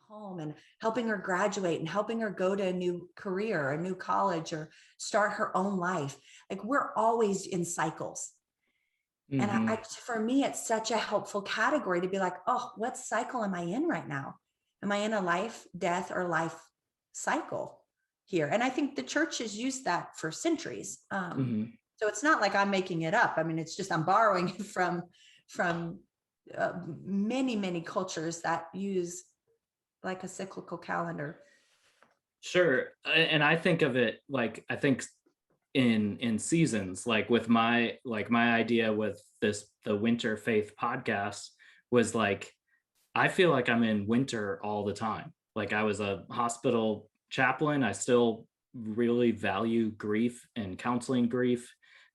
home and helping her graduate and helping her go to a new career, a new college, or start her own life. Like we're always in cycles. And Mm-hmm. for me, it's such a helpful category to be like, oh, what cycle am I in right now? Am I in a life, death, or life cycle here? And I think the church has used that for centuries. Mm-hmm. So it's not like I'm making it up. I mean, it's just I'm borrowing it from many, many cultures that use like a cyclical calendar. Sure. And I think of it like, I think in seasons, like with my idea with the Winter Faith podcast was like, I feel like I'm in winter all the time. Like I was a hospital chaplain. I still really value grief and counseling grief.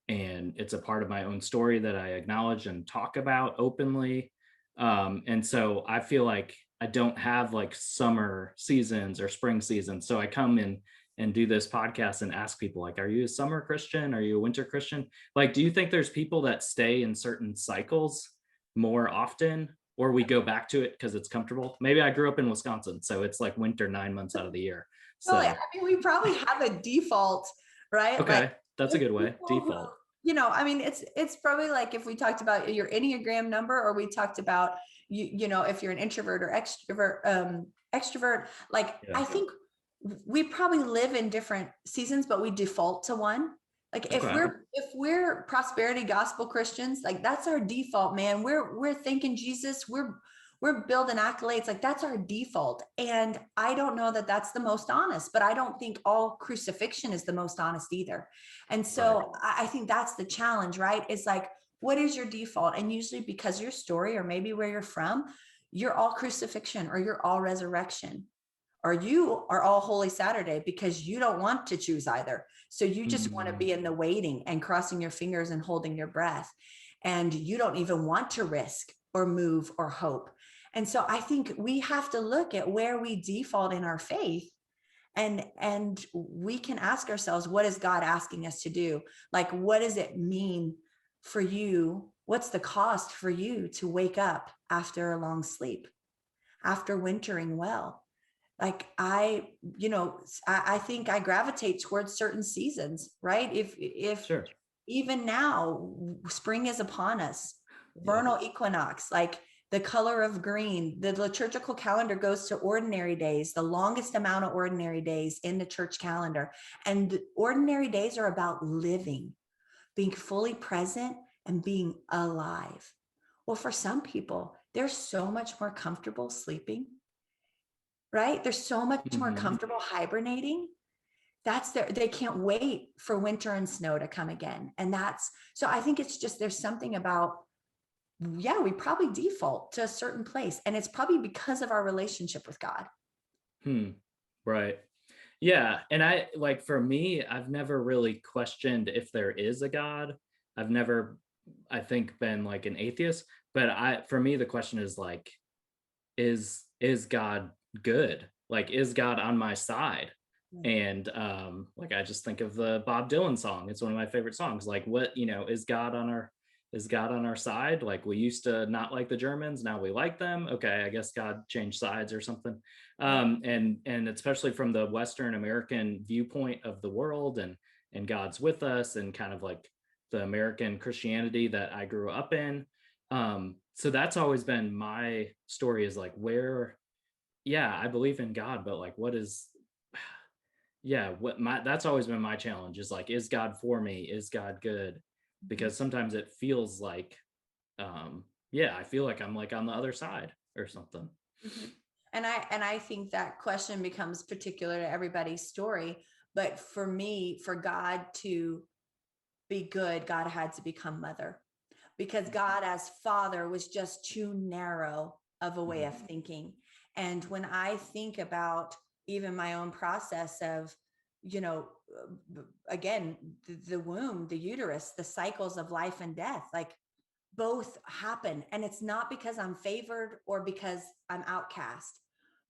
And it's a part of my own story that I acknowledge and talk about openly. And so I feel like I don't have like summer seasons or spring seasons. So I come in and do this podcast and ask people like, are you a summer Christian? Are you a winter Christian? Like, do you think there's people that stay in certain cycles more often, or we go back to it because it's comfortable? Maybe I grew up in Wisconsin, so it's like winter 9 months out of the year. Well, I So, mean, we probably have a default, right? Like okay, that's a there's good way. people who, Default. I mean, it's probably like if we talked about your Enneagram number, or we talked about if you're an introvert or extrovert. Like Yeah. I think we probably live in different seasons, but we default to one. Like if Okay. we're prosperity gospel Christians, like that's our default, man. We're thanking Jesus. We're building accolades, like that's our default. And I don't know that that's the most honest, but I don't think all crucifixion is the most honest either. And Right. so I think that's the challenge, right? It's like, what is your default? And usually because your story, or maybe where you're from, you're all crucifixion, or you're all resurrection, or you are all Holy Saturday because you don't want to choose either. So you just want to Mm, be in the waiting and crossing your fingers and holding your breath. And you don't even want to risk or move or hope. And so I think we have to look at where we default in our faith, and we can ask ourselves, what is God asking us to do? Like, what does it mean for you? What's the cost for you to wake up after a long sleep, after wintering well? Like I think I gravitate towards certain seasons, right? If sure. even now spring is upon us, Yeah. vernal equinox, like the color of green, the liturgical calendar goes to ordinary days, the longest amount of ordinary days in the church calendar. And ordinary days are about living, being fully present, and being alive. Well, for some people, they're so much more comfortable sleeping, right? They're so much more Hmm. comfortable hibernating. They can't wait for winter and snow to come again. And so I think it's just, there's something about, yeah, we probably default to a certain place. And it's probably because of our relationship with God. Hmm. Right. Yeah. And I like, for me, I've never really questioned if there is a God. I've never, I think, been like an atheist. But for me, the question is like, is God good? Like, is God on my side? And like, I just think of the Bob Dylan song. It's one of my favorite songs. Like, what, is God on our side? Like, we used to not like the Germans, now we like them. Okay, I guess God changed sides or something. Yeah. And especially from the Western American viewpoint of the world, and God's with us, and kind of like the American Christianity that I grew up in. So that's always been my story, is like, where, yeah, I believe in God, but like, what is, yeah, that's always been my challenge, is like, is God for me? Is God good? Mhm. Because sometimes it feels like, yeah, I feel like I'm like on the other side or something. Mhm. And I think that question becomes particular to everybody's story. But for me, for God to be good, God had to become mother, because God as father was just too narrow of a way Mhm. of thinking. And when I think about even my own process of, you know, again, the womb, the uterus, the cycles of life and death, like both happen. And it's not because I'm favored or because I'm outcast.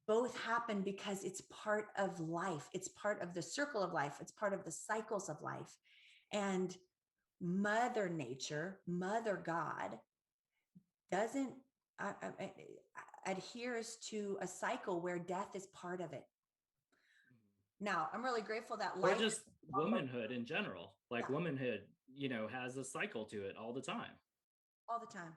Both happen because it's part of life. It's part of the circle of life. It's part of the cycles of life. And Mother Nature, Mother God doesn't, I, I, adheres to a cycle where death is part of it. Now, I'm really grateful that Or life, just womanhood in general. Like yeah, womanhood, has a cycle to it all the time. all the time.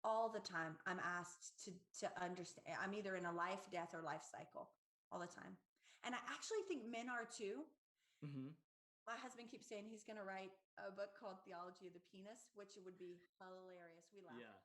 All the time I'm asked to understand. I'm either in a life, death, or life cycle all the time. And I actually think men are too. Mm-hmm. My husband keeps saying he's going to write a book called Theology of the Penis, which would be hilarious. We laugh. Yeah.